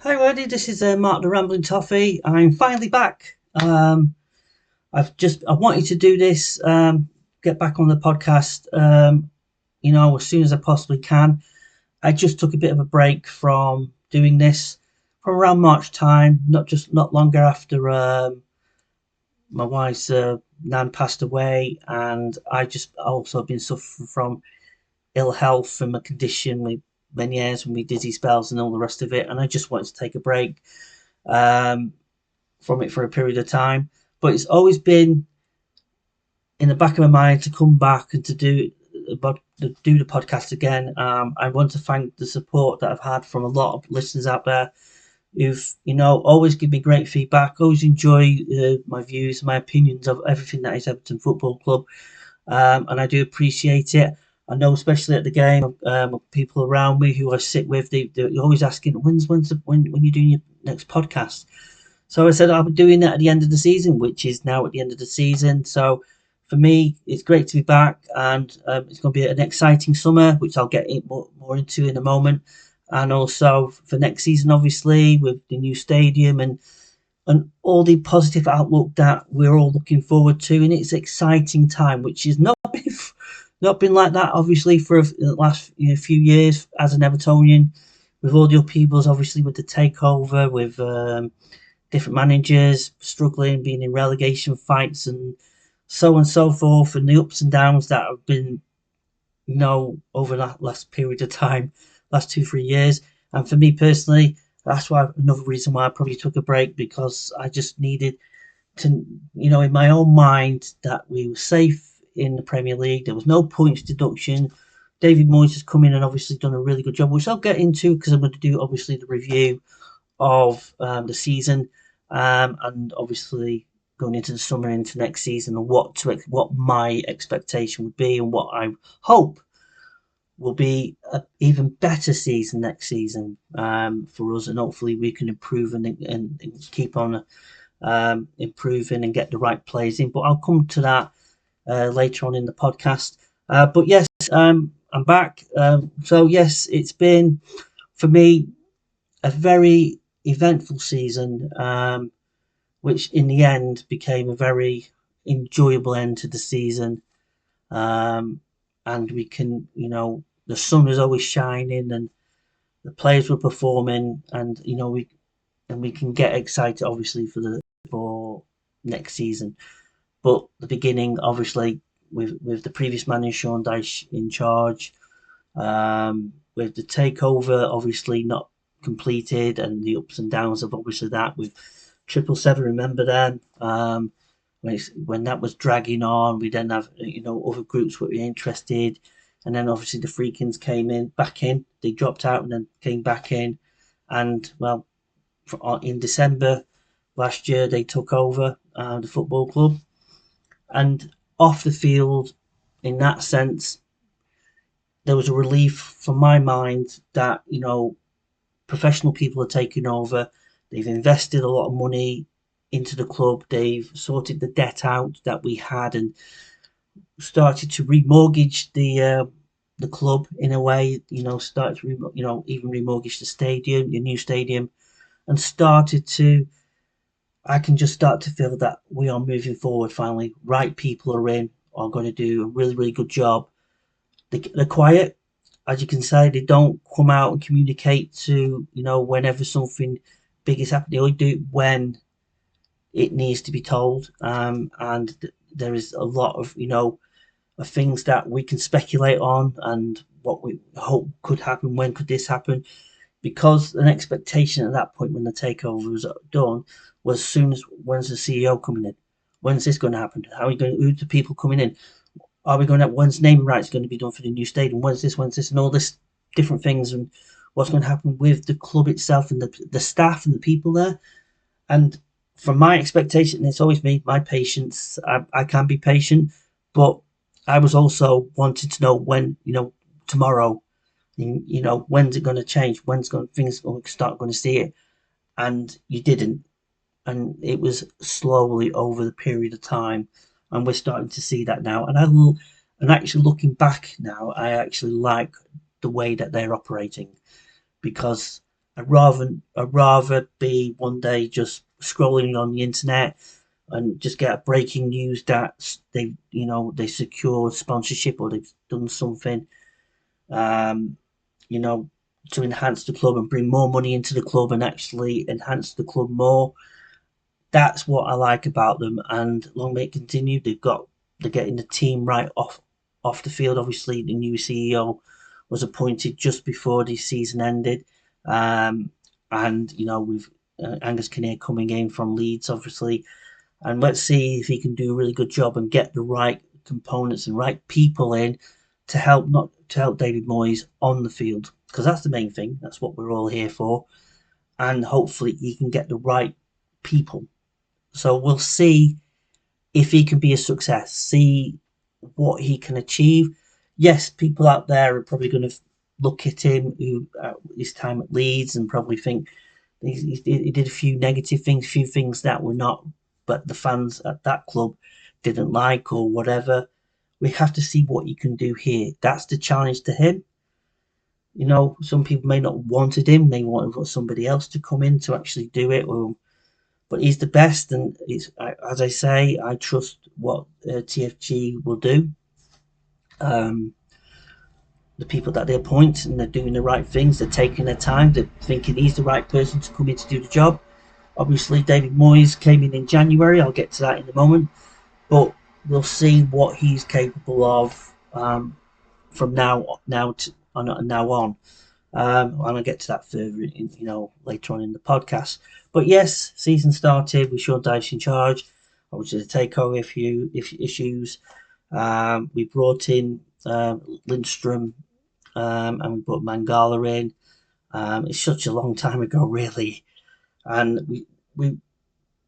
Hi, Roddy. This is Mark the Rambling Toffee. I'm finally back. I wanted to do this, get back on the podcast, as soon as I possibly can. I just took a bit of a break from doing this from around March time, not longer after my wife's nan passed away, and I just also been suffering from ill health and my condition, my many years with me dizzy spells and all the rest of it, and I just wanted to take a break. Um, from it for a period of time. But it's always been in the back of my mind to come back and to do the podcast again. I want to thank the support that I've had from a lot of listeners out there who've always give me great feedback, always enjoy my views, my opinions of everything that is Everton Football Club, and I do appreciate it. I know, especially at the game, people around me who I sit with, they're always asking, when you're doing your next podcast? So I said I'll be doing that at the end of the season, which is now at the end of the season. So for me, it's great to be back, and it's going to be an exciting summer, which I'll get more into in a moment. And also for next season, obviously, with the new stadium and all the positive outlook that we're all looking forward to, and it's exciting time, which is not been like that obviously for the last few years as an Evertonian, with all the upheavals, obviously with the takeover, with different managers struggling, being in relegation fights, and so on and so forth, and the ups and downs that have been, over that last period of time, last 2 3 years. And for me personally, that's why another reason why I probably took a break, because I just needed to, in my own mind, that we were safe in the Premier League. There was no points deduction. David Moyes has come in and obviously done a really good job, which I'll get into because I'm going to do obviously the review of the season, and obviously going into the summer, into next season, and what my expectation would be, and what I hope will be an even better season next season, for us, and hopefully we can improve and keep on improving and get the right players in. But I'll come to that later on in the podcast. But yes, I'm back. So yes, it's been for me a very eventful season, which in the end became a very enjoyable end to the season. Um, and we can, the sun was always shining, and the players were performing, and we can get excited obviously for next season. But the beginning, obviously, with the previous manager Sean Dyche in charge, with the takeover obviously not completed, and the ups and downs of obviously that with 777. Remember then, when that was dragging on, we then have other groups were interested, and then obviously the Freakins came back in. They dropped out and then came back in, and well, in December last year they took over the football club, and off the field, in that sense, there was a relief from my mind that professional people are taking over. They've invested a lot of money into the club. They've sorted the debt out that we had, and started to remortgage the club in a way. Started to even remortgage the stadium, your new stadium, and started to. I can just start to feel that we are moving forward finally. Right people are in, are going to do a really, really good job. They're quiet, as you can say. They don't come out and communicate to, whenever something big is happening. They only do it when it needs to be told. And there is a lot of things that we can speculate on, and what we hope could happen. When could this happen? Because an expectation at that point when the takeover was done was, as soon as, when's the CEO coming in? When's this going to happen? How are we going? Who's the people coming in? Are we going to? When's naming rights going to be done for the new stadium? When's this? When's this? And all this different things, and what's going to happen with the club itself, and the staff and the people there. And from my expectation, it's always me, my patience. I can be patient, but I was also wanting to know when, tomorrow, when's it going to change? When's things going to start going to see it? And you didn't. And it was slowly over the period of time, and we're starting to see that now. And actually looking back now, I actually like the way that they're operating, because I'd rather be one day just scrolling on the internet and just get a breaking news that they secured sponsorship or they've done something, um, you know, to enhance the club and bring more money into the club and actually enhance the club more. That's what I like about them, and long may it continue. They're getting the team right off the field. Obviously, the new CEO was appointed just before the season ended, um, and with Angus Kinnear coming in from Leeds, obviously, and let's see if he can do a really good job and get the right components and right people in to help not to help David Moyes on the field, because that's the main thing. That's what we're all here for, and hopefully he can get the right people. So we'll see if he can be a success, see what he can achieve. Yes, people out there are probably going to look at him who his time at Leeds and probably think he did a few negative things, a few things that were not, but the fans at that club didn't like or whatever. We have to see what he can do here. That's the challenge to him. Some people may not wanted him, may want somebody else to come in to actually do it, but he's the best, and as I say, I trust what TFG will do. Um, the people that they appoint, and they're doing the right things. They're taking their time. They're thinking he's the right person to come in to do the job. Obviously, David Moyes came in January. I'll get to that in a moment, but we'll see what he's capable of from now on. And I'll get to that further, later on in the podcast. But yes, season started with Sean Dyche in charge. Obviously, the takeover issues. We brought in Lindstrom, and we brought Mangala in. It's such a long time ago, really, and we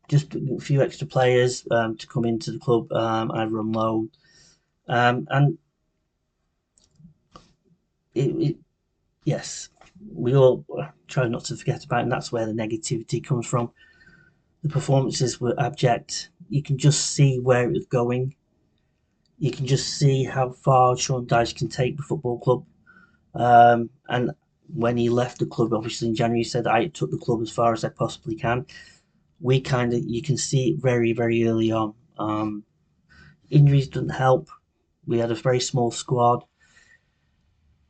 just a few extra players to come into the club, either on loan, and it yes, we all try not to forget about it, and that's where the negativity comes from. The performances were abject. You can just see where it was going. You can just see how far Sean Dyche can take the football club. And when he left the club, obviously in January, he said, "I took the club as far as I possibly can." You can see it very, very early on. Injuries didn't help. We had a very small squad,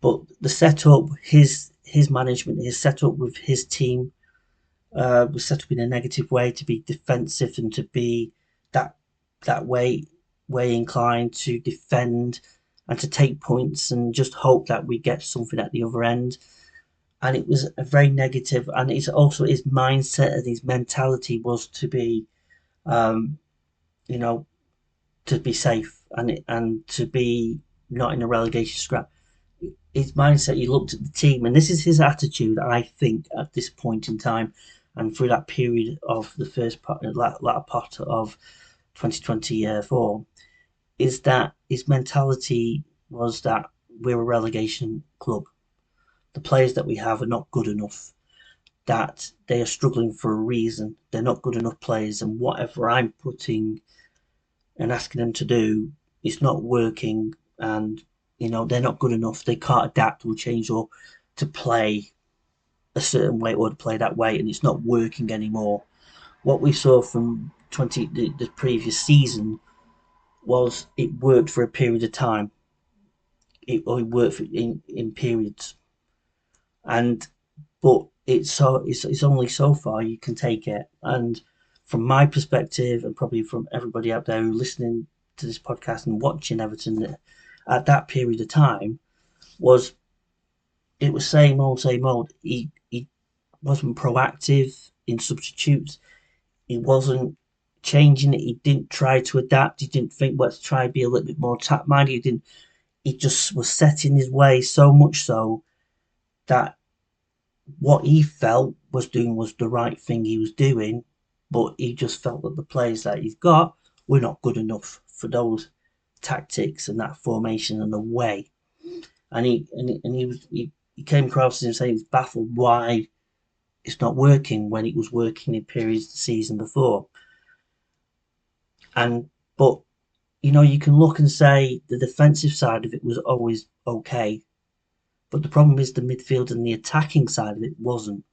but the setup, his management, his setup with his team was set up in a negative way to be defensive and to be that way inclined to defend and to take points and just hope that we get something at the other end. And it was a very negative, and it's also his mindset and his mentality was to be, um, you know, to be safe and to be not in a relegation scrap. His mindset, he looked at the team, and this is his attitude, I think, at this point in time, and through that period of the first part, latter part of 2024, is that his mentality was that we're a relegation club. The players that we have are not good enough. That they are struggling for a reason. They're not good enough players, and whatever I'm putting and asking them to do, it's not working. And they're not good enough. They can't adapt or change or to play a certain way or to play that way, and it's not working anymore. What we saw from the previous season was it worked for a period of time. It only worked in periods, and but it's only so far you can take it. And from my perspective, and probably from everybody out there who listening to this podcast and watching Everton at that period of time, was it was same old, same old. He wasn't proactive in substitutes. He wasn't changing it. He didn't try to adapt. He didn't think, let's try and be a little bit more tap minded. He didn't. He just was set in his way, so much so that what he felt was doing was the right thing he was doing, but he just felt that the players that he's got were not good enough for those tactics and that formation and the way. And he came across and saying he was baffled why it's not working when it was working in periods the season before. But you can look and say the defensive side of it was always okay, but the problem is the midfield and the attacking side of it wasn't.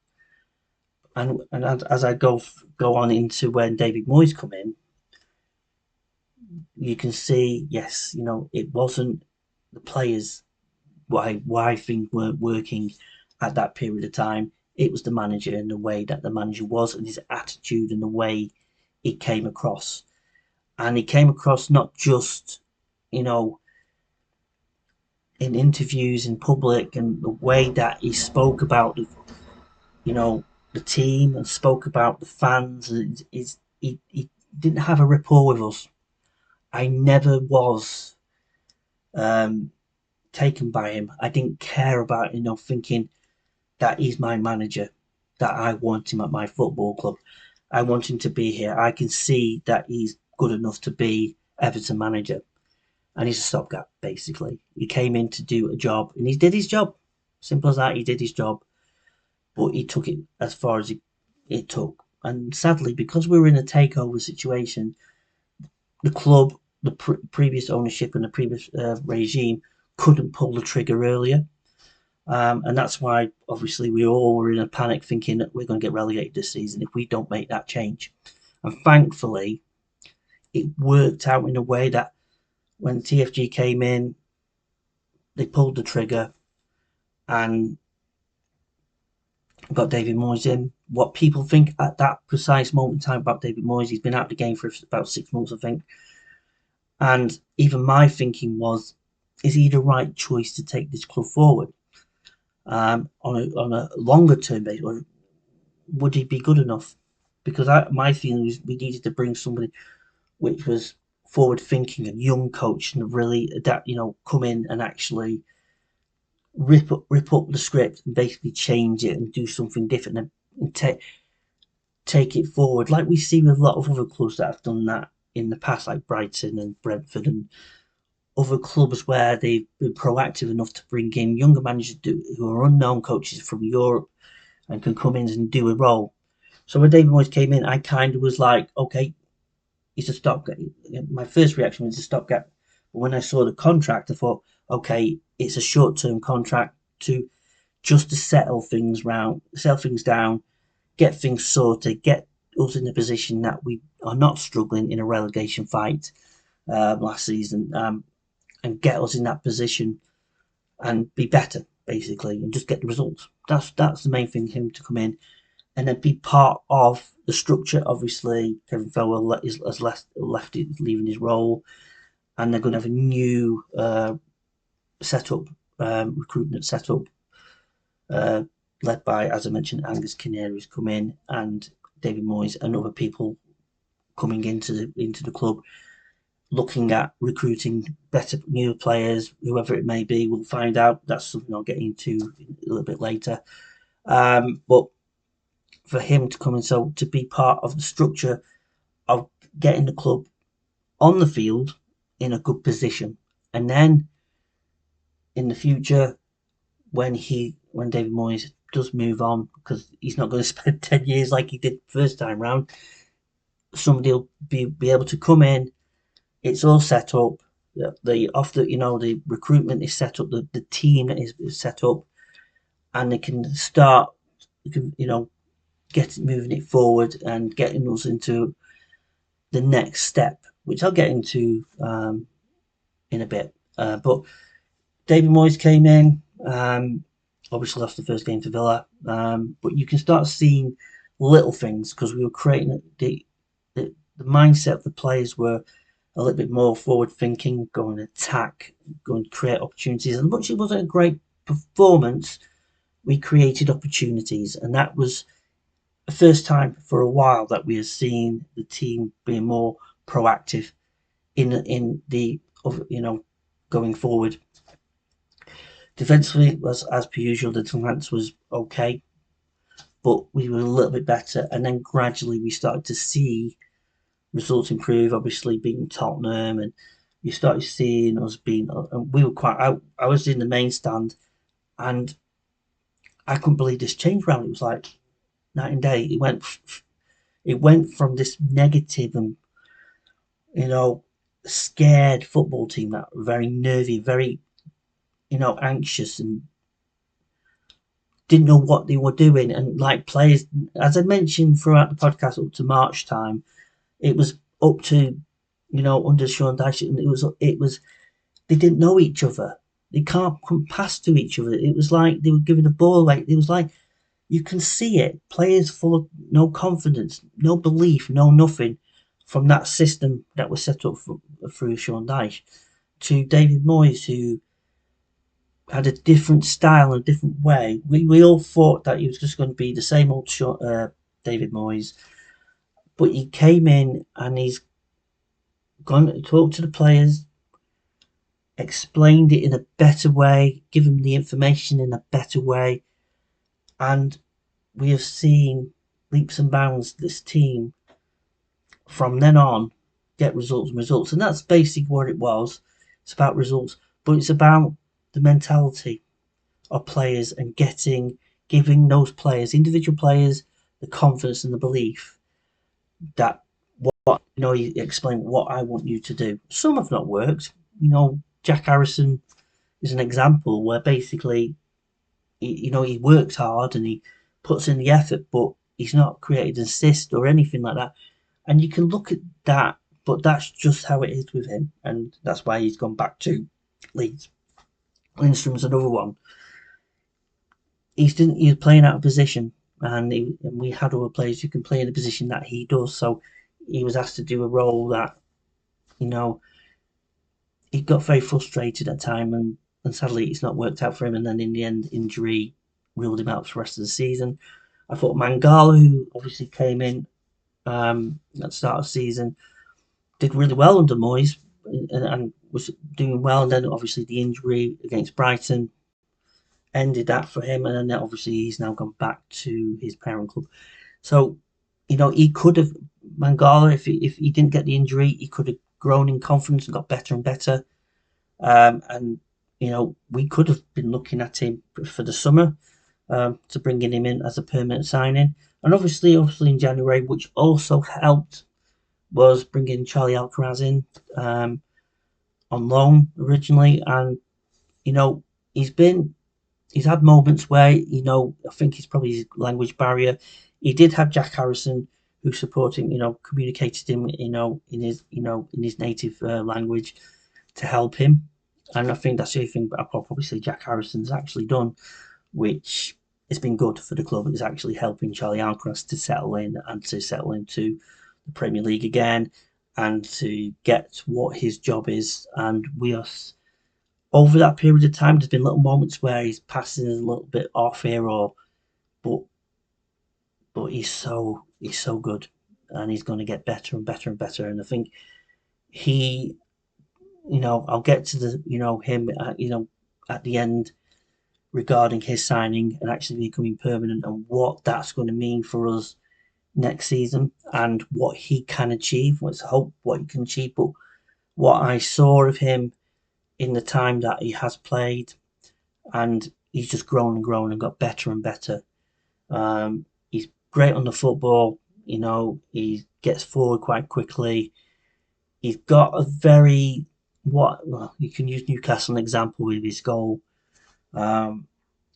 And as I go on into when David Moyes come in, you can see, yes, it wasn't the players why things weren't working at that period of time. It was the manager and the way that the manager was and his attitude and the way he came across. And he came across not just, you know, in interviews in public and the way that he spoke about you know, the team and spoke about the fans. He didn't have a rapport with us. I never was um, taken by him. I didn't care about thinking that he's my manager, that I want him at my football club. I want him to be here. I can see that he's good enough to be Everton manager, and he's a stopgap basically. He came in to do a job, and he did his job. Simple as that. He did his job, but he took it as far as it took. And sadly, because we were in a takeover situation, the club, the previous ownership, and the previous regime couldn't pull the trigger earlier. And that's why, obviously, we all were in a panic thinking that we're going to get relegated this season if we don't make that change. And thankfully, it worked out in a way that when TFG came in, they pulled the trigger and got David Moyes in. What people think at that precise moment in time about David Moyes, he's been out of the game for about 6 months, I think. And even my thinking was, is he the right choice to take this club forward on a longer term basis, or would he be good enough? Because my feeling was we needed to bring somebody which was forward thinking and young coach and really adapt, come in and actually rip up the script and basically change it and do something different and take it forward, like we see with a lot of other clubs that have done that in the past, like Brighton and Brentford and other clubs where they've been proactive enough to bring in younger managers who are unknown coaches from Europe and can come in and do a role. So when David Moyes came in, I kind of was like, okay, it's a stopgap. My first reaction was a stopgap. But when I saw the contract, I thought, okay, it's a short-term contract to settle things down, get things sorted, get us in a position that we are not struggling in a relegation fight last season, and get us in that position and be better, basically, and just get the results. That's the main thing. Him to come in and then be part of the structure. Obviously, Kevin Felwell has left it, leaving his role, and they're going to have a new setup, recruitment setup, uh, led by, as I mentioned, Angus Kinneary's come in, and David Moyes and other people coming into the club, looking at recruiting better new players, whoever it may be. We'll find out. That's something I'll get into a little bit later. But for him to come in, so to be part of the structure of getting the club on the field in a good position, and then in the future, when David Moyes does move on, because he's not going to spend 10 years like he did first time round, somebody will be able to come in. It's all set up. The recruitment is set up. The team is set up, and they can start. Get moving it forward and getting us into the next step, which I'll get into in a bit. But David Moyes came in. Obviously lost the first game to Villa, but you can start seeing little things because we were creating the mindset of the players were a little bit more forward thinking, going to attack, going to create opportunities. And much it wasn't a great performance, we created opportunities, and that was the first time for a while that we have seen the team being more proactive in the going forward. Defensively, was as per usual. The defence was okay, but we were a little bit better, and then gradually we started to see results improve. Obviously, beating Tottenham, and you started seeing us being. And we were quite. I was in the main stand, and I couldn't believe this change round. It was like night and day. It went from this negative and you know scared football team that were very nervy, very anxious and didn't know what they were doing, and like players, as I mentioned throughout the podcast, up to March time, it was up to under Sean Dyche, and it was they didn't know each other. They can't come past to each other. It was like they were giving the ball away. It was like you can see it. Players full of no confidence, no belief, no nothing from that system that was set up through Sean Dyche to David Moyes, who had a different style and a different way. We all thought that he was just going to be the same old David Moyes, but he came in and he's gone to talk to the players, explained it in a better way, give them the information in a better way, and we have seen leaps and bounds this team from then on get results and results, and that's basically what it was. It's about results, but it's about the mentality of players and giving those players, individual players, the confidence and the belief that you explain what I want you to do. Some have not worked. Jack Harrison is an example where basically he works hard and he puts in the effort, but he's not created an assist or anything like that. And you can look at that, but that's just how it is with him, and that's why he's gone back to Leeds. Lindstrom's another one. He's playing out of position, and we had other players who can play in the position that he does. So he was asked to do a role that he got very frustrated at time, and sadly it's not worked out for him. And then in the end, injury ruled him out for the rest of the season. I thought Mangala, who obviously came in at the start of the season, did really well under Moyes and was doing well. And then obviously the injury against Brighton ended that for him. And then obviously he's now gone back to his parent club. So, he could have, Mangala, if he didn't get the injury, he could have grown in confidence and got better and better. And, we could have been looking at him for the summer to bringing him in as a permanent signing. And obviously in January, which also helped, was bringing Charlie Alcaraz in on loan originally. And, he's had moments where, I think it's probably his language barrier. He did have Jack Harrison, who supported him, communicated him, in his native language to help him. And I think that's the only thing I'll probably say Jack Harrison's actually done, which has been good for the club, is actually helping Charlie Alcaraz to settle in and to settle into the Premier League again and to get what his job is. And we are, over that period of time, there's been little moments where he's passing a little bit off here, but he's so good, and he's going to get better and better and better. And I think he, I'll get to him, at the end regarding his signing and actually becoming permanent and what that's going to mean for us next season and what he can achieve. Let's hope what he can achieve. But what I saw of him in the time that he has played, and he's just grown and grown and got better and better. He's great on the football. He gets forward quite quickly. He's got a very you can use Newcastle as an example with his goal.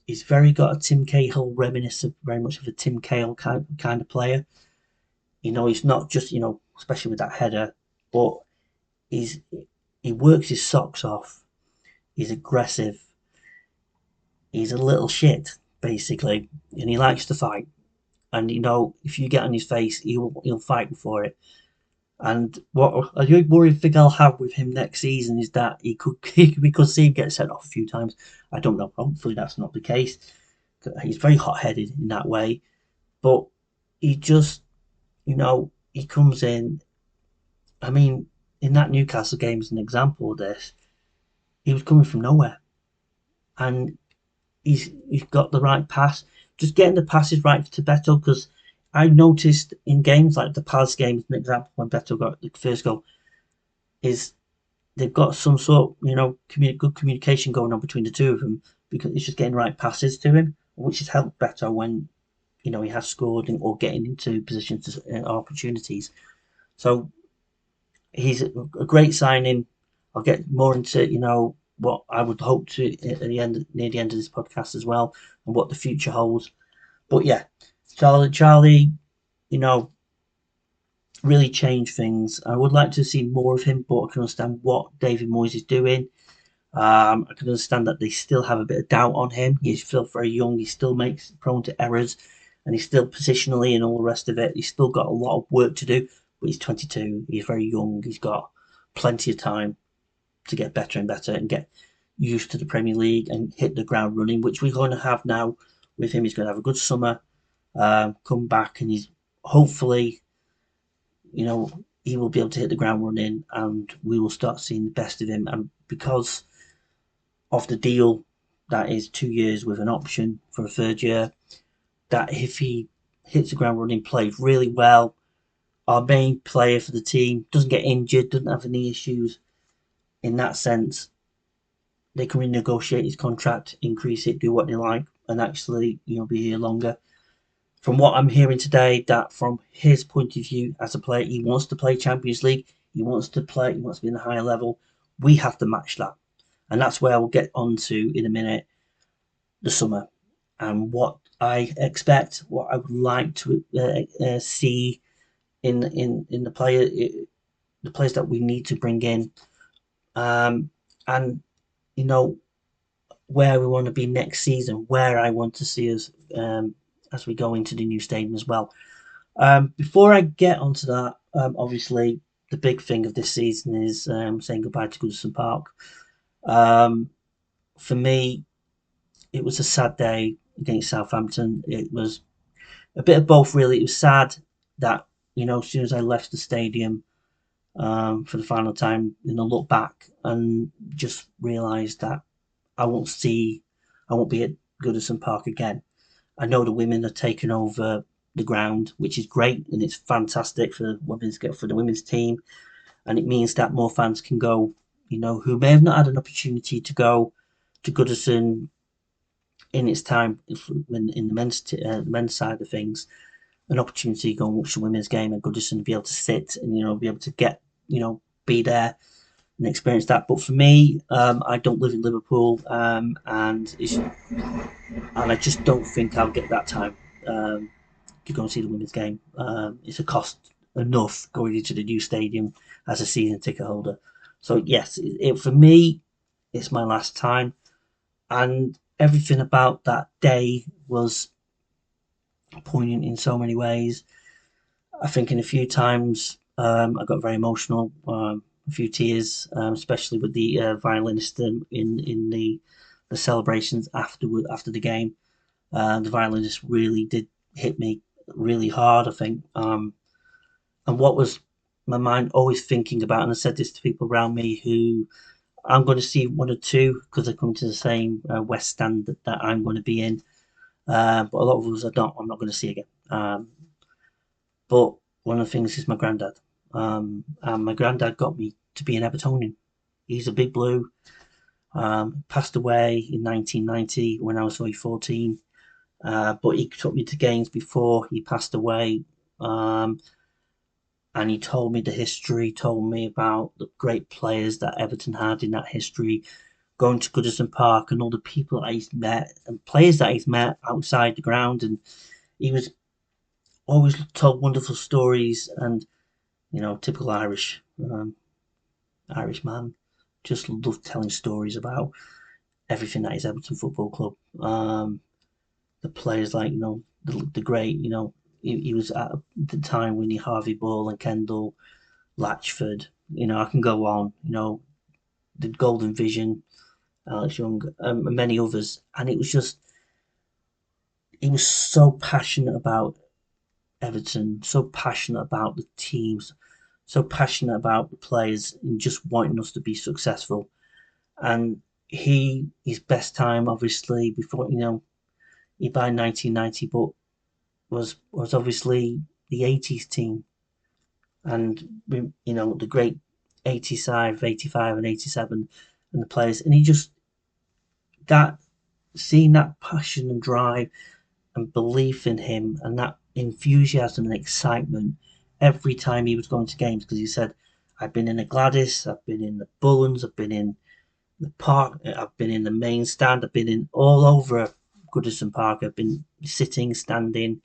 He's got a Tim Cahill reminiscent, very much of a Tim Cahill kind of player. He's not just especially with that header, but he works his socks off. He's aggressive. He's a little shit basically, and he likes to fight. And if you get on his face, he'll fight for it. And what a worrying thing I'll have with him next season is that we could see him get sent off a few times. I don't know. Hopefully that's not the case. He's very hot-headed in that way, but he just, he comes in. I mean, in that Newcastle game as an example of this, he was coming from nowhere, and he's got the right pass. Just getting the passes right to Beto, because I noticed in games like the Palace game, as an example, when Beto got the first goal, is they've got some sort of, good communication going on between the two of them, because he's just getting right passes to him, which has helped Beto when, he has scored or getting into positions opportunities. So he's a great signing. I'll get more into, what I would hope to at the end, near the end of this podcast as well, and what the future holds. But yeah, Charlie, you know, really changed things. I would like to see more of him, but I can understand what David Moyes is doing. I can understand that they still have a bit of doubt on him. He's still very young. He still makes prone to errors, and he's still positionally and all the rest of it. He's still got a lot of work to do, but he's 22. He's very young. He's got plenty of time to get better and better and get used to the Premier League and hit the ground running, which we're going to have now with him. He's going to have a good summer, come back, and he's hopefully, he will be able to hit the ground running, and we will start seeing the best of him. And because of the deal, that is 2 years with an option for a third year, that if he hits the ground running, plays really well, our main player for the team doesn't get injured, doesn't have any issues in that sense, they can renegotiate his contract, increase it, do what they like, and actually, be here longer. From what I'm hearing today, that from his point of view as a player, he wants to play Champions League. He wants to be in a higher level. We have to match that. And that's where we'll get on to in a minute, the summer. And what I expect, what I would like to see in the players that we need to bring in, and where we want to be next season, where I want to see us as we go into the new stadium as well. Before I get onto that, obviously the big thing of this season is saying goodbye to Goodison Park. For me, it was a sad day against Southampton. It was a bit of both, really. It was sad that, as soon as I left the stadium for the final time, look back and just realised that I won't be at Goodison Park again. I know the women are taking over the ground, which is great, and it's fantastic for the women's team, and it means that more fans can go, who may have not had an opportunity to go to Goodison in its time when in the men's side of things, an opportunity to go and watch the women's game at Goodison, be able to sit and be able to get be there and experience that. But for me, I don't live in Liverpool, and I just don't think I'll get that time to go and see the women's game. It's a cost enough going into the new stadium as a season ticket holder. So yes, for me, it's my last time, and everything about that day was poignant in so many ways. I think in a few times I got very emotional, a few tears, especially with the violinist in the celebrations after the game. The violinist really did hit me really hard, I think. And what was my mind always thinking about, and I said this to people around me who I'm going to see one or two because they're coming to the same West Stand that I'm going to be in. But a lot of us I'm not going to see again. But one of the things is my granddad. And my granddad got me to be an Evertonian. He's a big blue. Passed away in 1990 when I was only 14. But he took me to games before he passed away. And he told me the history, told me about the great players that Everton had in that history, going to Goodison Park and all the people that he's met and players that he's met outside the ground. And he was always told wonderful stories, and typical Irish man, just loved telling stories about everything that is Everton Football Club. The players like the great he was at the time Winnie Harvey Ball and Kendall Latchford. I can go on. The Golden Vision, Alex Young, and many others, and it was just he was so passionate about Everton, so passionate about the teams, so passionate about the players, and just wanting us to be successful. And his best time, obviously, before he died in 1990, but was obviously the 80s team, and the great 85, 85, and 87, and the players, and he just that seeing that passion and drive and belief in him and that enthusiasm and excitement every time he was going to games, because he said, I've been in a Gladys, I've been in the Bullens, I've been in the park. I've been in the main stand. I've been in all over Goodison Park. I've been sitting, standing,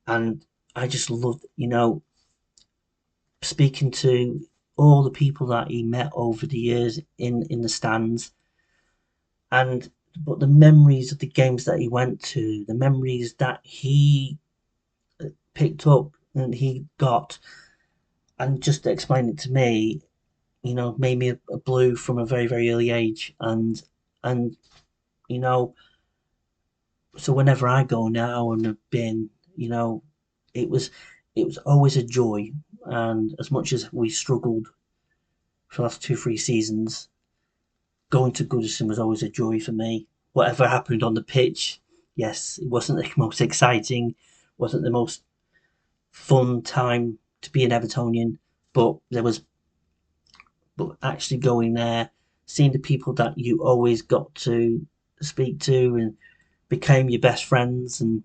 and I just loved, speaking to all the people that he met over the years in the stands, and but the memories of the games that he went to, the memories that he picked up and he got, and just explained it to me, made me a blue from a very very early age, and you know, so whenever I go now and have been, it was it was always a joy, and as much as we struggled for the last 2 3 seasons, going to Goodison was always a joy for me. Whatever happened on the pitch, yes, it wasn't the most exciting, wasn't the most fun time to be an Evertonian, but actually going there, seeing the people that you always got to speak to and became your best friends, and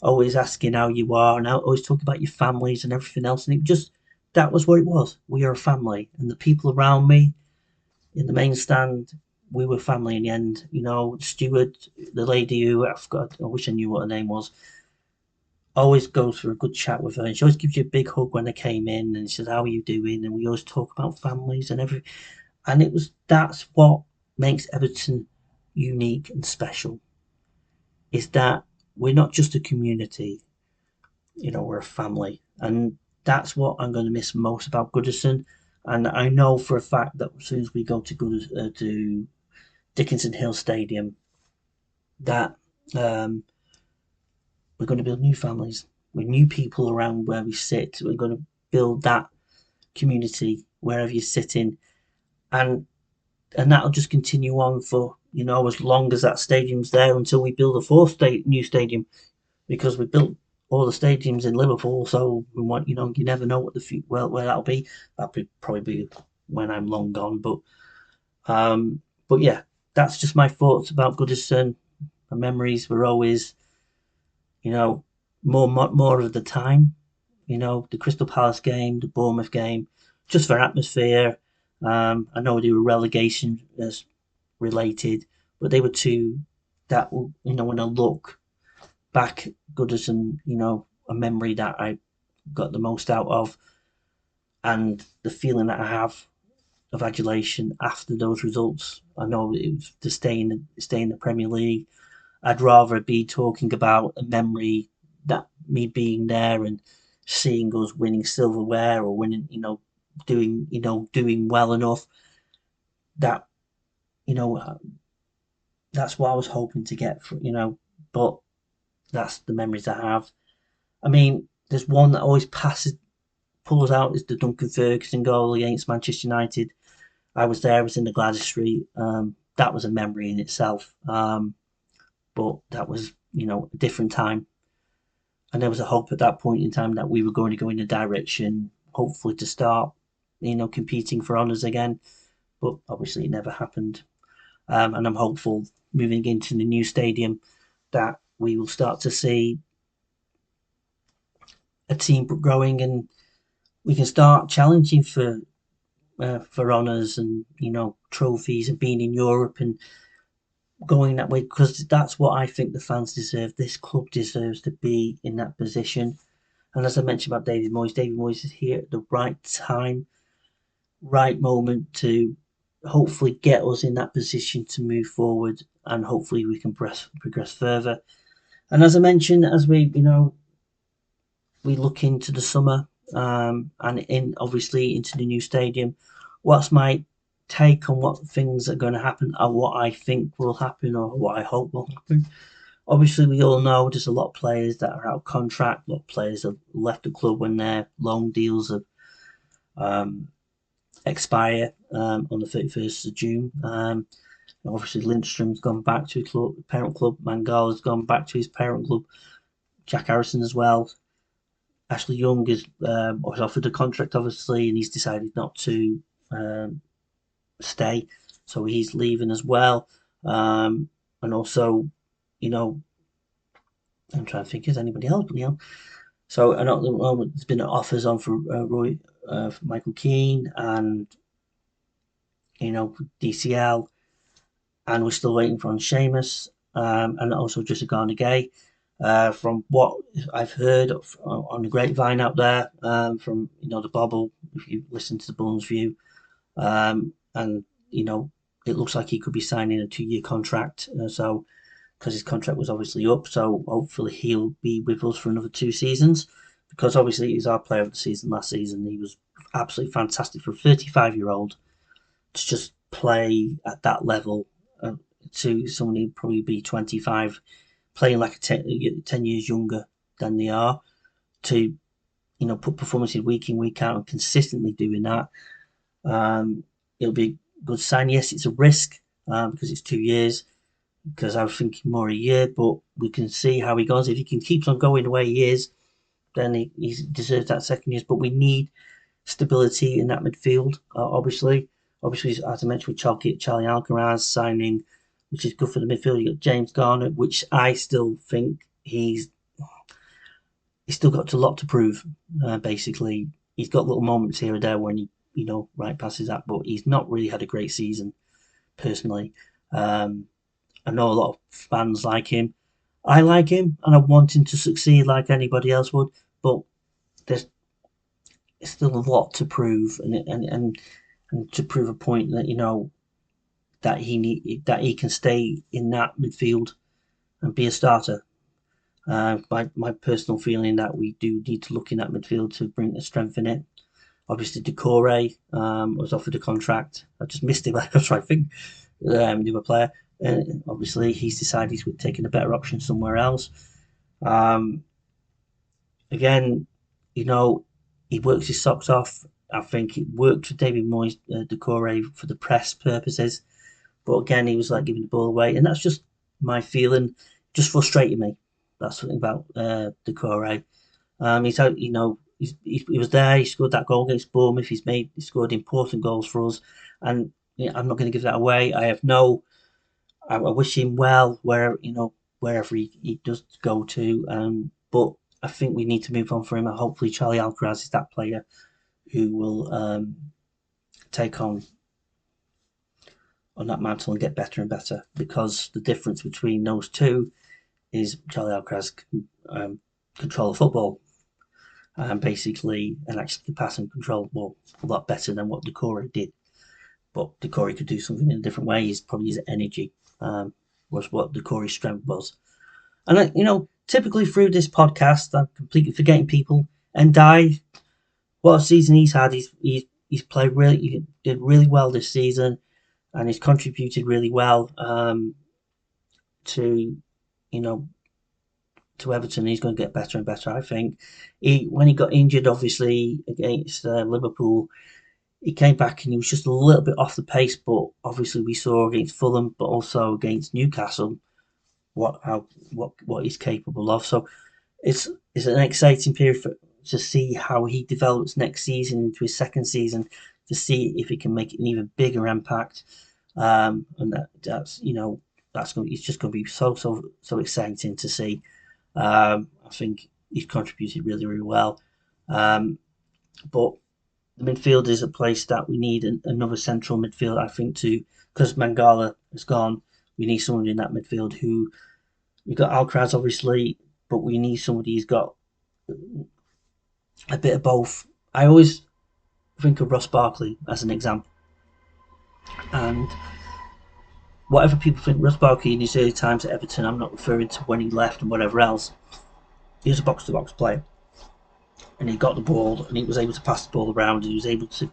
always asking how you are, and always talking about your families and everything else, and it just that was what it was. We are a family, and the people around me in the main stand, we were family in the end. Stewart, the lady who I forgot, I wish I knew what her name was, always goes for a good chat with her, and she always gives you a big hug when I came in, and she says, "How are you doing?" And we always talk about families and everything. And that's what makes Everton unique and special, is that we're not just a community, we're a family. And that's what I'm going to miss most about Goodison. And I know for a fact that as soon as we go to Dickinson Hill Stadium, that we're going to build new families with new people around where we sit. We're going to build that community wherever you're sitting, and that'll just continue on for as long as that stadium's there, until we build a new stadium, because we built all the stadiums in Liverpool. So we want, you never know what where that'll be. That'll probably be when I'm long gone. But yeah, that's just my thoughts about Goodison. My memories were always, you know, more of the time. The Crystal Palace game, the Bournemouth game, just for atmosphere. I know they were relegation related, but they were two that, when I look back, Goodison, a memory that I got the most out of, and the feeling that I have of adulation after those results. I know it was to stay in the Premier League. I'd rather be talking about a memory, that me being there and seeing us winning silverware, or winning, doing well enough that, you know that's what I was hoping to get for, but that's the memories I have. I mean, there's one that always pulls out, is the Duncan Ferguson goal against Manchester United. I was there. I was in the Gladys Street. That was a memory in itself. But that was, a different time, and there was a hope at that point in time that we were going to go in a direction, hopefully to start, competing for honours again. But obviously, it never happened. And I'm hopeful, moving into the new stadium, that we will start to see a team growing, and we can start challenging for honours, and trophies, and being in Europe and going that way, because that's what I think the fans deserve. This club deserves to be in that position. And as I mentioned about David Moyes is here at the right time, right moment to hopefully get us in that position to move forward, and hopefully we can progress further. And as I mentioned, as we look into the summer, and obviously into the new stadium, what's my take on what things are going to happen, or what I think will happen, or what I hope will happen? Obviously, we all know there's a lot of players that are out of contract. A lot of players have left the club when their loan deals have expire on the 31st of June. Obviously, Lindstrom's gone back to his parent club. Mangala's gone back to his parent club. Jack Harrison as well. Ashley Young was offered a contract, obviously, and he's decided not to stay, so he's leaving as well. And also, I'm trying to think, is anybody else? So I know at the moment there's been offers on for Roy, for Michael Keane, and DCL, and we're still waiting for Seamus, and also just a Garner Gay. From what I've heard on the grapevine out there, from the bubble, if you listen to the Bulls View, and it looks like he could be signing a 2-year contract. So because his contract was obviously up, so hopefully he'll be with us for another 2 seasons. Because obviously he's our player of the season last season. He was absolutely fantastic for a 35-year-old to just play at that level. To someone who'd probably be 25, playing like 10 years younger than they are, to put performances week in, week out, and consistently doing that. It'll be a good sign. Yes, it's a risk because it's 2 years. Because I was thinking more a year, but we can see how he goes. If he can keep on going the way he is, then he deserves that second year. But we need stability in that midfield. Obviously, as I mentioned with Charlie Alcaraz signing, which is good for the midfield. You got James Garner, which I still think he's still got a lot to prove. Basically, he's got little moments here and there when he right passes that, but he's not really had a great season personally. I know a lot of fans like him. I like him, and I want him to succeed like anybody else would. But there's still a lot to prove, and to prove a point that that he can stay in that midfield and be a starter. My personal feeling that we do need to look in that midfield to bring the strength in it. Obviously, Decore was offered a contract. I just missed him. I was trying to think the other player. And obviously, he's decided he's taking a better option somewhere else. Again, he works his socks off. I think it worked for David Moyes, Decore, for the press purposes. But again, he was like giving the ball away. And that's just my feeling, just frustrating me. That's something about Decore. He's out, he was there. He scored that goal against Bournemouth. He scored important goals for us. And I'm not going to give that away. I wish him well wherever he does go to. But I think we need to move on for him. And hopefully, Charlie Alcaraz is that player who will take on that mantle and get better and better. Because the difference between those two is Charlie Alcaraz can control the football, basically, and actually pass and control the ball a lot better than what Decore did. But Decore could do something in a different way. Probably his energy was what Decore's strength was. And typically through this podcast, I'm completely forgetting people. And what a season he's had. He's played he did really well this season, and he's contributed really well to to Everton. He's going to get better and better, I think. When he got injured, obviously against Liverpool, he came back and he was just a little bit off the pace. But obviously, we saw against Fulham, but also against Newcastle, what he's capable of. So it's an exciting period to see how he develops next season into his second season, to see if he can make an even bigger impact. And that's it's just going to be so exciting to see. I think he's contributed really, really well. But the midfield is a place that we need another central midfield, I think, because Mangala is gone. We need someone in that midfield who we've got Alcaraz, obviously, but we need somebody who's got a bit of both. I always think of Ross Barkley as an example. And whatever people think, Ross Barkley in his early times at Everton, I'm not referring to when he left and whatever else. He was a box-to-box player. And he got the ball and he was able to pass the ball around. He was able to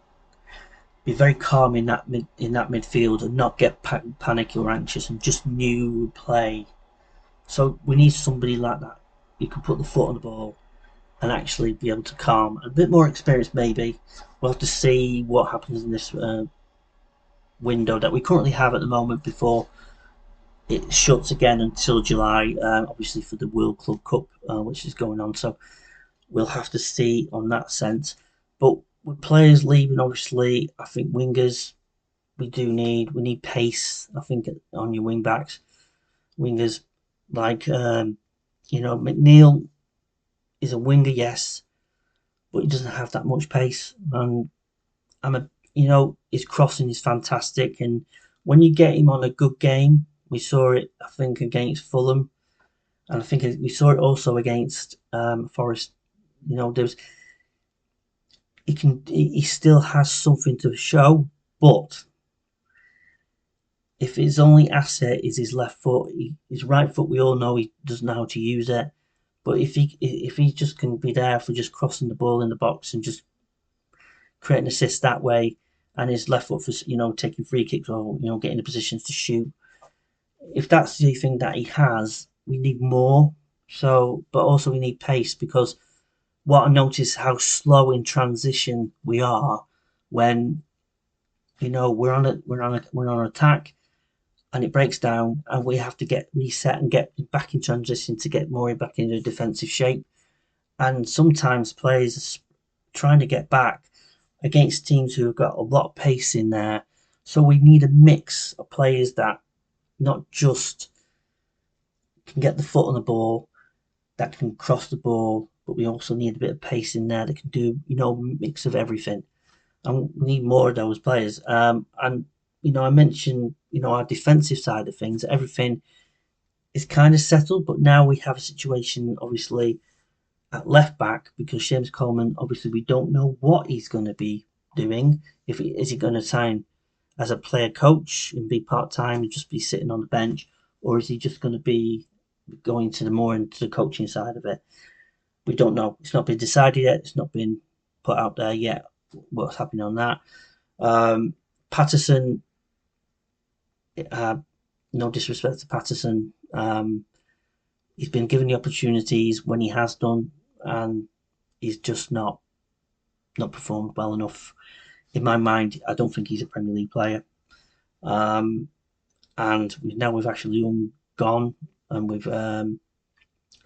be very calm in that midfield and not get panicky or anxious and just knew play. So we need somebody like that who can put the foot on the ball and actually be able to calm. A bit more experience, maybe. We'll have to see what happens in this window that we currently have at the moment before it shuts again until July, obviously for the World Club Cup, which is going on. So we'll have to see on that sense. But with players leaving, obviously, I think wingers we need pace. I think on your wing backs, wingers like McNeil is a winger, yes, but he doesn't have that much pace. And his crossing is fantastic, and when you get him on a good game, we saw it, I think, against Fulham, and I think we saw it also against Forest. There's he still has something to show, but if his only asset is his left foot, his right foot, we all know he doesn't know how to use it. But if he just can be there for just crossing the ball in the box and just creating assists that way, and his left foot for taking free kicks or getting the positions to shoot, if that's the thing that he has, we need more. So, but also we need pace, because what I notice how slow in transition we are when we're on attack and it breaks down and we have to get reset and get back in transition to get more back into defensive shape. And sometimes players are trying to get back against teams who have got a lot of pace in there. So we need a mix of players that not just can get the foot on the ball, that can cross the ball, but we also need a bit of pace in there that can do, a mix of everything. And we need more of those players. And I mentioned, our defensive side of things. Everything is kind of settled, but now we have a situation, obviously, at left back, because James Coleman, obviously, we don't know what he's going to be doing. Is he going to sign as a player coach and be part time and just be sitting on the bench, or is he just going to be going to into the coaching side of it? We don't know. It's not been decided yet. It's not been put out there yet. What's happening on that? Patterson. No disrespect to Patterson. He's been given the opportunities when he has done, and he's just not performed well enough. In my mind, I don't think he's a Premier League player. And now we've actually gone, and with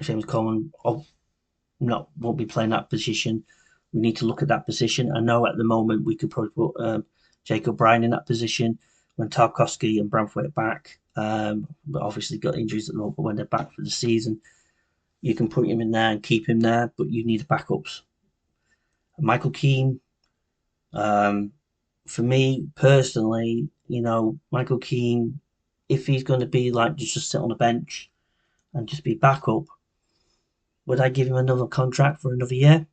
James Coleman won't be playing that position. We need to look at that position. I know at the moment we could probably put Jacob Bryan in that position when Tarkowski and Branthwaite are back. But obviously got injuries at the moment, but when they're back for the season, you can put him in there and keep him there, but you need backups. Michael Keane, for me personally, Michael Keane, if he's going to be like just sit on a bench and just be backup, would I give him another contract for another year?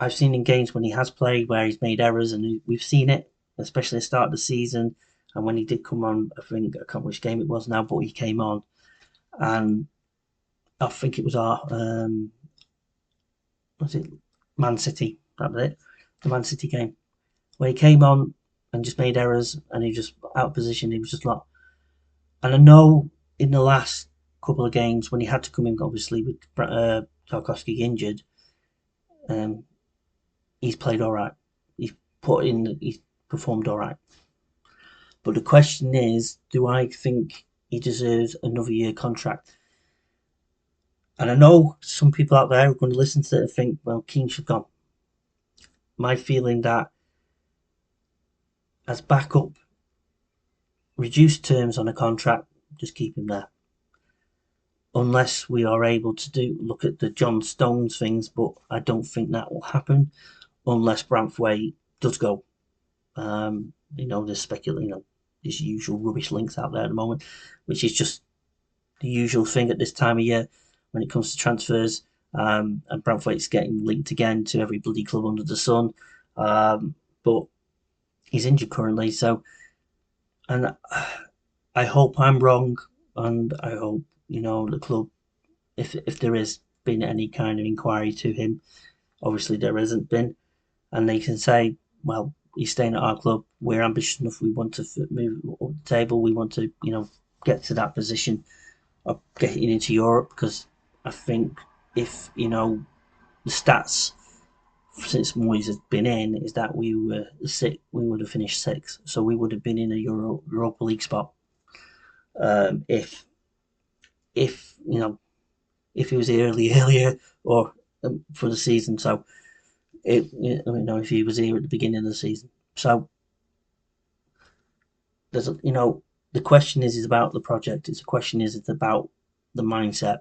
I've seen in games when he has played where he's made errors, and we've seen it, especially at the start of the season. And when he did come on, I think, I can't remember which game it was now, but he came on, and I think it was was it Man City? That was it, the Man City game, where he came on and just made errors, and he just out of position. He was just like, and I know in the last couple of games when he had to come in, obviously with Tarkowski injured, he's played all right. He's performed all right. But the question is, do I think he deserves another year contract? And I know some people out there are going to listen to it and think, well, Keane should have gone. My feeling that as backup, reduced terms on a contract, just keep him there. Unless we are able to look at the John Stones things, but I don't think that will happen unless Branthwaite does go. There's speculating, these usual rubbish links out there at the moment, which is just the usual thing at this time of year when it comes to transfers. And Branthwaite's getting linked again to every bloody club under the sun. But he's injured currently, so, and I hope I'm wrong, and I hope the club, if there is been any kind of inquiry to him, obviously there hasn't been, and they can say, well, he's staying at our club. We're ambitious enough. We want to move up the table. We want to, get to that position of getting into Europe, because I think if the stats since Moyes has been in is that we would have finished sixth, so we would have been in a Europa League spot. If if he was here earlier or for the season, so if he was here at the beginning of the season, so there's the question is about the project. It's about the mindset.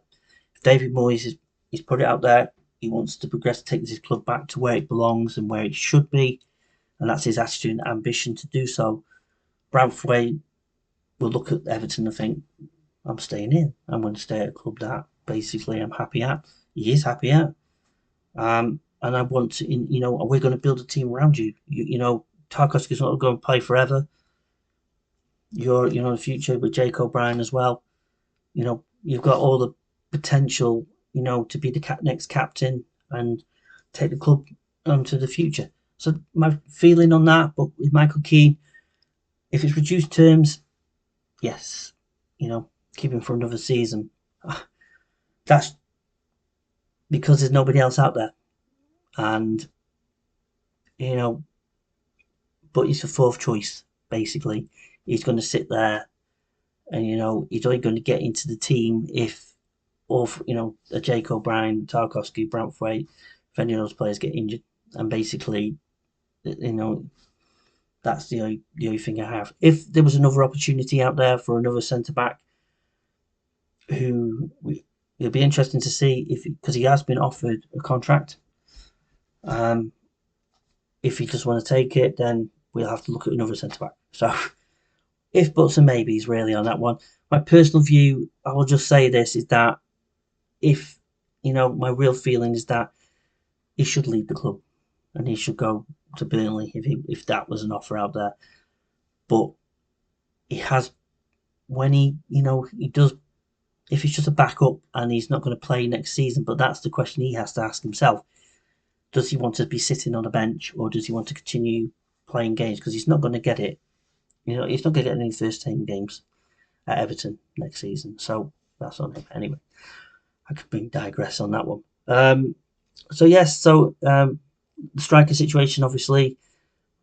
If David Moyes he's put it out there, he wants to progress, take this club back to where it belongs and where it should be. and that's his attitude and ambition to do so. Branthwaite will look at Everton and think, I'm staying here. I'm going to stay at a club that basically I'm happy at. He is happy at. And I want to, we're going to build a team around you. Tarkowski's not going to play forever. You're, in the future with Jake O'Brien as well. You've got all the potential, to be the next captain and take the club to the future. So my feeling on that, but with Michael Keane, if it's reduced terms, yes, keep him for another season. That's because there's nobody else out there. And, but he's the fourth choice, basically. He's going to sit there and, he's only going to get into the team if, a Jake O'Brien, Tarkowski, Branthwaite, if any of those players get injured. And basically, that's the only thing I have. If there was another opportunity out there for another centre-back, it'll be interesting to see because he has been offered a contract. If he just want to take it, then we'll have to look at another centre-back. So, if buts and maybes really on that one. My personal view, I will just say this, is that if, my real feeling is that he should leave the club and he should go to Burnley if that was an offer out there. But he has, when he does, if he's just a backup and he's not going to play next season, but that's the question he has to ask himself. Does he want to be sitting on a bench or does he want to continue playing games? Because he's not going to get it. He's not going to get any first team games at Everton next season. So that's on him. Anyway, I could digress on that one. The striker situation, obviously,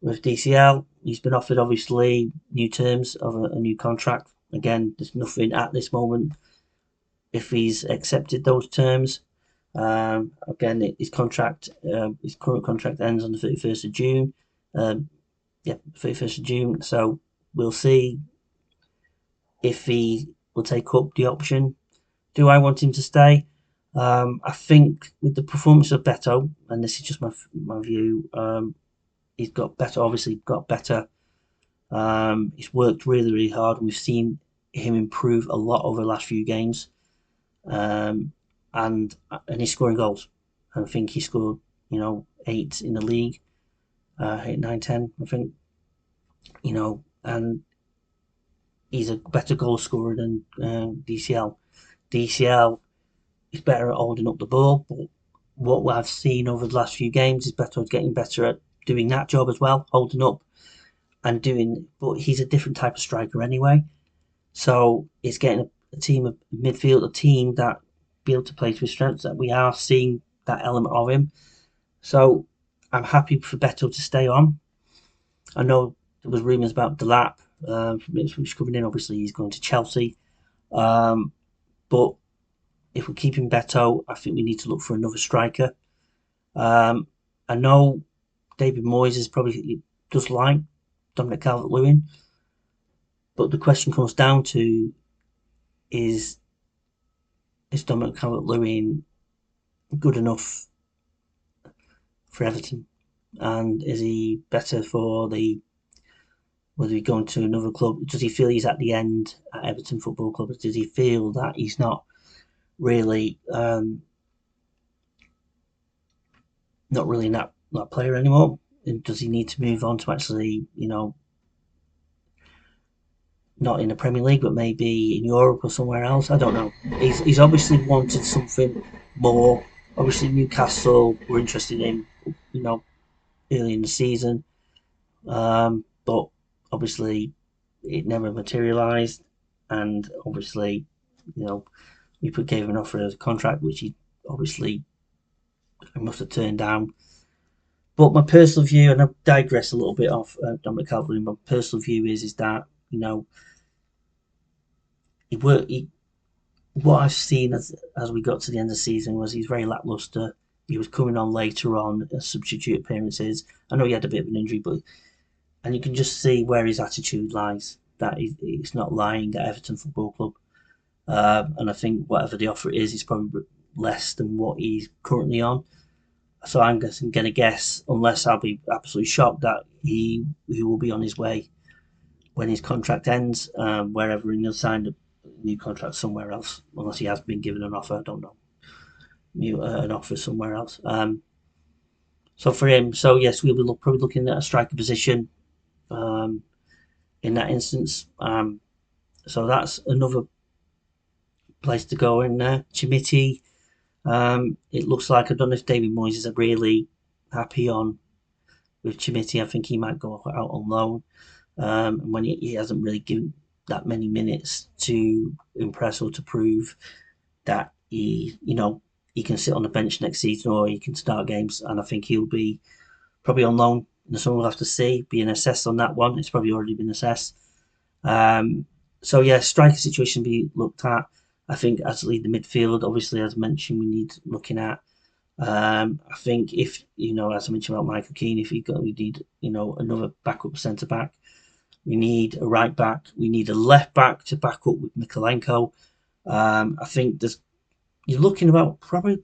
with DCL, he's been offered, obviously, new terms of a new contract. Again, there's nothing at this moment if he's accepted those terms. Again, his current contract ends on the 31st of June. 31st of June. So we'll see if he will take up the option. Do I want him to stay? I think with the performance of Beto, and this is just my view, he's got better. Obviously, got better. He's worked really, really hard. We've seen him improve a lot over the last few games, and he's scoring goals. I think he scored, 8 in the league, 8, 9, 10, I think, and he's a better goal scorer than DCL. DCL is better at holding up the ball, but what I've seen over the last few games is Beto getting better at doing that job as well, holding up and doing. But he's a different type of striker anyway, so it's getting a team of midfield, a team that be able to play to his strengths. That we are seeing that element of him. So I'm happy for Beto to stay on. I know there was rumours about Delap from Ipswich coming in. Obviously, he's going to Chelsea, but if we're keeping Beto, I think we need to look for another striker. I know David Moyes is probably just like Dominic Calvert-Lewin, but the question comes down to is Dominic Calvert-Lewin good enough for Everton, and is he better for whether he's going to another club? Does he feel he's at the end at Everton Football Club? Does he feel that he's not really that player anymore? And does he need to move on to actually, not in the Premier League, but maybe in Europe or somewhere else? I don't know. He's obviously wanted something more. Obviously, Newcastle were interested in him, early in the season, but obviously it never materialised, and obviously, we gave him an offer as a contract, which he obviously must have turned down. But my personal view, and I digress a little bit off Dominic Calvert-Lewin, my personal view is that what I've seen as we got to the end of the season was he's very lacklustre. He was coming on later on as substitute appearances. I know he had a bit of an injury, and you can just see where his attitude lies. That he's not lying at Everton Football Club, and I think whatever the offer is probably less than what he's currently on. So I'm guessing, gonna guess, unless I'll be absolutely shocked, that he will be on his way when his contract ends, wherever, and he'll sign a new contract somewhere else, unless he has been given an offer. I don't know, an offer somewhere else. So for him, so yes, we'll be probably looking at a striker position um, in that instance. So that's another place to go in there. Chimiti, it looks like, I don't know if David Moyes is really happy on with Chimiti. I think he might go out on loan. And when he hasn't really given that many minutes to impress or to prove that he can sit on the bench next season or he can start games. And I think he'll be probably on loan. And so we'll have to see, being assessed on that one. It's probably already been assessed. So yeah, striker situation be looked at. I think as lead the midfield, obviously, as mentioned, we need looking at. I think if as I mentioned about Michael Keane, if we need another backup centre back. We need a right back. We need a left back to back up with Mikalenko. I think you're looking about probably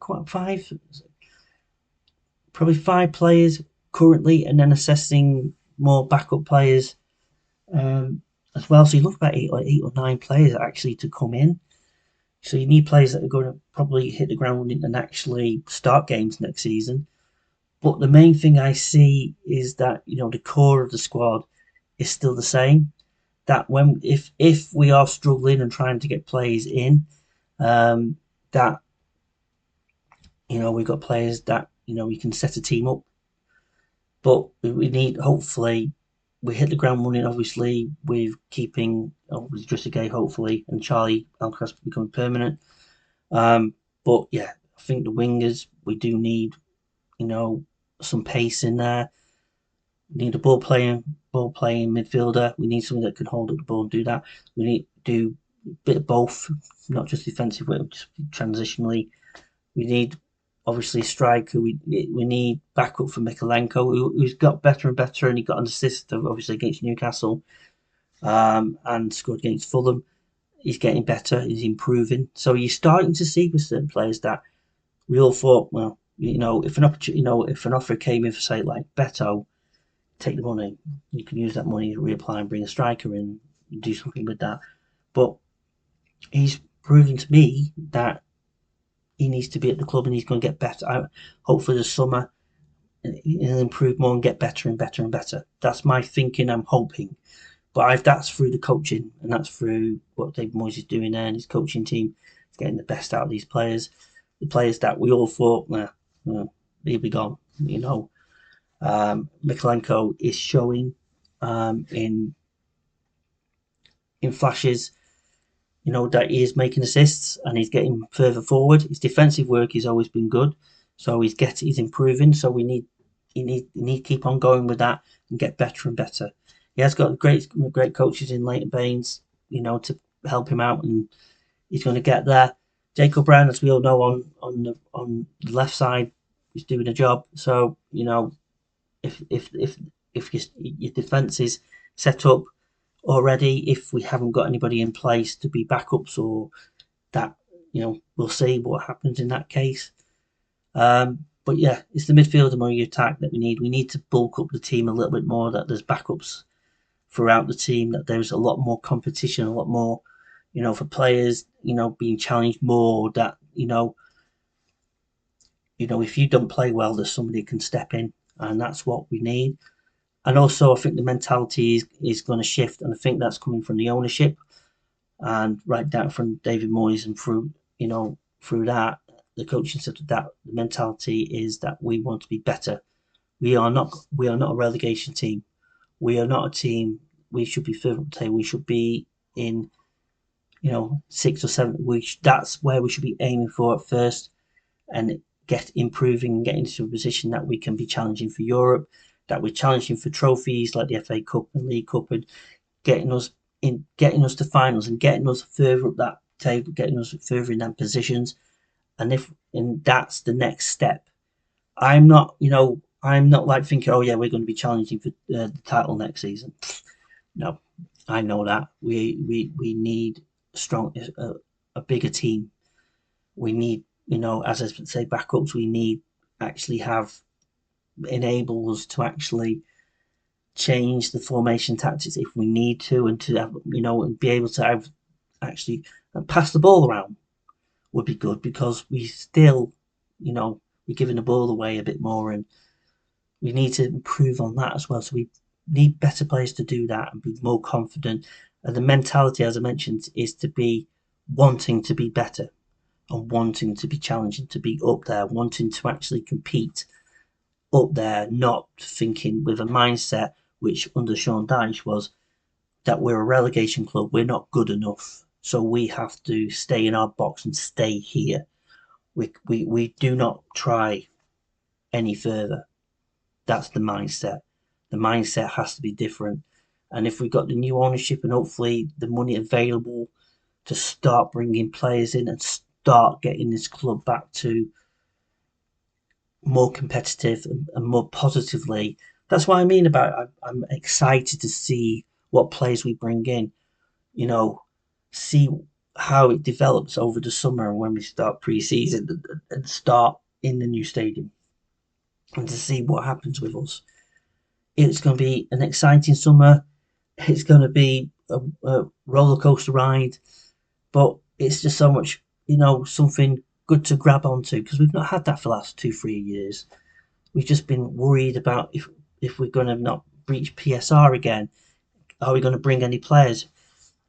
five players currently, and then assessing more backup players as well. So you look about eight or nine players actually to come in. So you need players that are going to probably hit the ground running and actually start games next season. But the main thing I see is that the core of the squad is still the same. That if we are struggling and trying to get players in, that we've got players that we can set a team up. But we need, hopefully, we hit the ground running. Obviously, with keeping Drissa Gay, hopefully, and Charlie Alcaraz becoming permanent. But yeah, I think the wingers, we do need some pace in there. We need a ball playing midfielder. We need someone that can hold up the ball and do that. We need to do a bit of both, not just defensive, but just transitionally. We need obviously a striker. We need backup for Mikalenko, who's got better and better, and he got an assist obviously against Newcastle, and scored against Fulham. He's getting better. He's improving. So you're starting to see with certain players that we all thought, well, if an opportunity, if an offer came in for, say, like Beto, take the money. You can use that money to reapply and bring a striker in, and do something with that. But he's proven to me that he needs to be at the club and he's going to get better. Hopefully, this summer he'll improve more and get better and better and better. That's my thinking. I'm hoping, but that's through the coaching and that's through what David Moyes is doing there and his coaching team is getting the best out of these players. The players that we all thought, he'll be gone. Mikalenko is showing in flashes, that he is making assists and he's getting further forward. His defensive work has always been good, so he's improving. So we need to keep on going with that and get better and better. He has got great coaches in Leighton Baines, to help him out, and he's going to get there. Jacob Brown, as we all know, on the left side, is doing a job. So if your defence is set up already, if we haven't got anybody in place to be backups or that, we'll see what happens in that case. But yeah, it's the midfield and more attack that we need. We need to bulk up the team a little bit more, that there's backups throughout the team, that there's a lot more competition, a lot more, for players, being challenged more, that, if you don't play well, there's somebody who can step in, and that's what we need. And also, I think the mentality is going to shift, and I think that's coming from the ownership and right down from David Moyes, and through that, the coaching set of that, the mentality is that we want to be better. We are not a relegation team. We are not a team. We should be further up the table. We should be in, 6th or 7th. That's where we should be aiming for at first, and get improving and getting into a position that we can be challenging for Europe, that we're challenging for trophies like the FA Cup and League Cup, and getting us to finals and getting us further up that table, getting us further in them positions. And that's the next step. I'm not like thinking, oh yeah, we're going to be challenging for the title next season. No, I know that we need a bigger team. We need, as I say, backups. We need actually enable us to actually change the formation tactics if we need to, and to have, and be able to have actually pass the ball around would be good, because we still, we're giving the ball away a bit more, and we need to improve on that as well. So we need better players to do that and be more confident. And the mentality, as I mentioned, is to be wanting to be better and wanting to be challenging, to be up there, wanting to actually compete up there, not thinking with a mindset which under Sean Dyche was that we're a relegation club, we're not good enough, so we have to stay in our box and stay here. We do not try any further. That's the mindset. The mindset has to be different. And if we've got the new ownership and hopefully the money available to start bringing players in and start getting this club back to more competitive and more positively, that's what I mean about I'm excited to see what players we bring in, see how it develops over the summer when we start pre-season and start in the new stadium, and to see what happens with us. It's going to be an exciting summer. It's going to be a roller coaster ride, but it's just so much, something good to grab onto, because we've not had that for the last 2-3 years. We've just been worried about if we're going to not breach PSR again. Are we going to bring any players?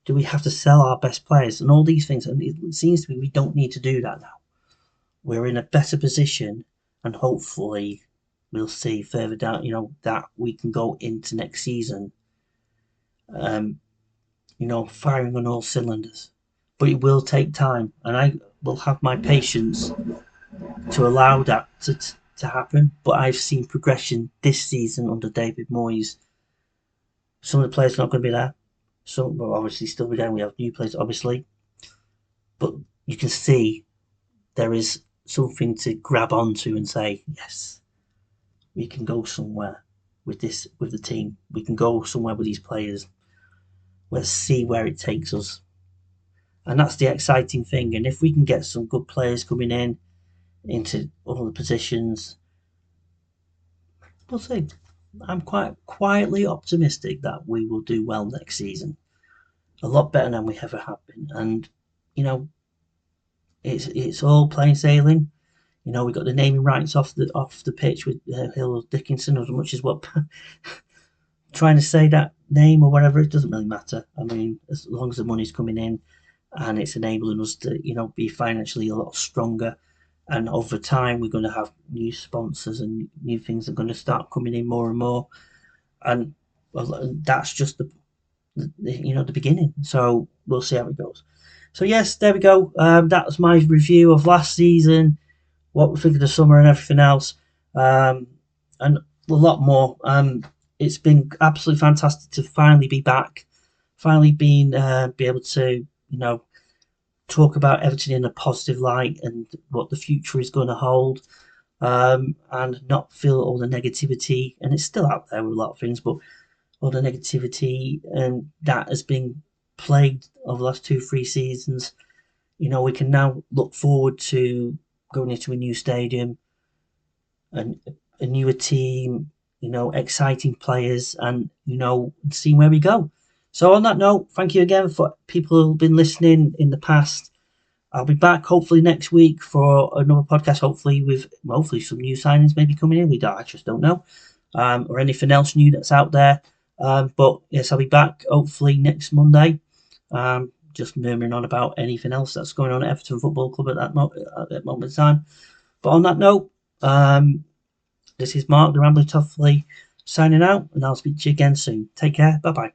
Do we have to sell our best players and all these things? And it seems to me we don't need to do that now. We're in a better position, and hopefully we'll see further down, that we can go into next season, firing on all cylinders. But it will take time, and I will have my patience to allow that to happen. But I've seen progression this season under David Moyes. Some of the players are not going to be there. Some will obviously still be there. We have new players, obviously. But you can see there is something to grab onto and say, yes, we can go somewhere with the team. We can go somewhere with these players. Let's see where it takes us. And that's the exciting thing. And if we can get some good players coming in into all the positions, we'll see. I'm quite quietly optimistic that we will do well next season. A lot better than we ever have been. And, it's all plain sailing. We got the naming rights off the pitch with Hill Dickinson, as much as what trying to say that name or whatever, it doesn't really matter. I mean, as long as the money's coming in and it's enabling us to, be financially a lot stronger. And over time, we're going to have new sponsors and new things that are going to start coming in more and more. And well, that's just the beginning. So we'll see how it goes. So yes, there we go. That was my review of last season, what we think of the summer and everything else, and a lot more. It's been absolutely fantastic to finally be back, finally be able to talk about Everton in a positive light and what the future is going to hold, and not feel all the negativity. And it's still out there with a lot of things, but all the negativity and that has been plagued over the last 2-3 seasons. We can now look forward to going into a new stadium and a newer team, exciting players, and seeing where we go. So on that note, thank you again for people who've been listening in the past. I'll be back hopefully next week for another podcast, hopefully with some new signings maybe coming in. I just don't know, or anything else new that's out there. But yes, I'll be back hopefully next Monday. Just murmuring on about anything else that's going on at Everton Football Club at that moment in time. But on that note, this is Mark, the Rambling Toffee, signing out, and I'll speak to you again soon. Take care. Bye-bye.